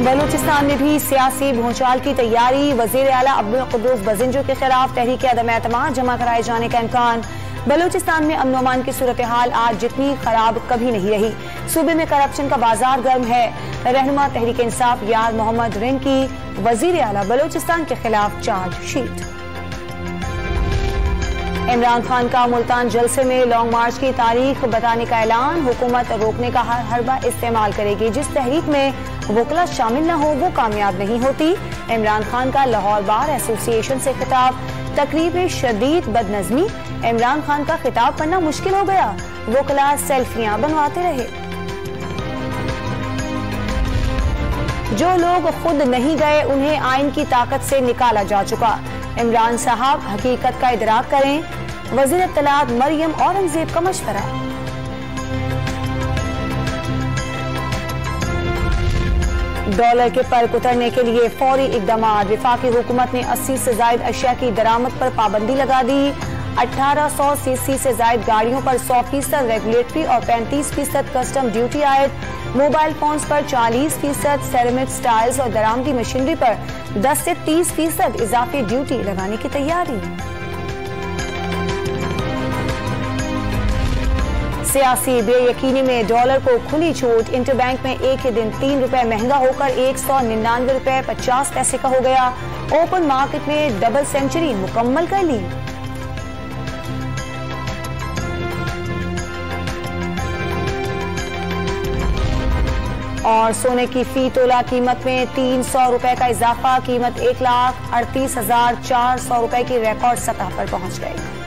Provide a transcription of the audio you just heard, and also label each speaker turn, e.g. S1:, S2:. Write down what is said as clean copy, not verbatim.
S1: बलूचिस्तान में भी सियासी भूचाल की तैयारी। वजीर आला अब्दुल कुद्दूस बजिंजो के खिलाफ तहरीक अदम एतमाद जमा कराए जाने का इम्कान। बलूचिस्तान में अमन अमान की सूरत हाल आज जितनी खराब कभी नहीं रही। सूबे में करप्शन का बाजार गर्म है। रहनुमा तहरीक इंसाफ यार मोहम्मद रिन की वजीर आला बलूचिस्तान के खिलाफ चार्जशीट। इमरान खान का मुल्तान जलसे में लॉन्ग मार्च की तारीख बताने का ऐलान। हुकूमत रोकने का हर हरबा इस्तेमाल करेगी। जिस तहरीक में वकला शामिल न हो वो कामयाब नहीं होती। इमरान खान का लाहौर बार एसोसिएशन से खिताब। तकरीब में शदीद बदनज़मी। इमरान खान का खिताब पढ़ना मुश्किल हो गया। वकला सेल्फियां बनवाते रहे। जो लोग खुद नहीं गए उन्हें आइन की ताकत से निकाला जा चुका। इमरान साहब हकीकत का इदराक करें। वज़ीर इत्तलात मरियम औरंगजेब का मशवरा। डॉलर के पर्क उतरने के लिए फौरी इकदाम। वफाकी हुकूमत ने 80 से ज्यादा अशिया की दरामद पर पाबंदी लगा दी। 1800 सीसी से ज्यादा गाड़ियों पर 100% रेगुलेटरी और 35% कस्टम ड्यूटी आयद। मोबाइल फोन्स पर 40%, सेरेमिक टाइल्स और दरामदी मशीनरी पर 10 से 30% इजाफी ड्यूटी लगाने की तैयारी। सियासी बेयकीनी में डॉलर को खुली छूट। इंटरबैंक में एक ही दिन 3 रुपए महंगा होकर 199 रुपए 50 पैसे का हो गया। ओपन मार्केट में डबल सेंचुरी मुकम्मल कर ली। और सोने की फी तोला कीमत में 300 रुपए का इजाफा। कीमत 1,38,400 रुपए की रिकॉर्ड सतह पर पहुंच गई।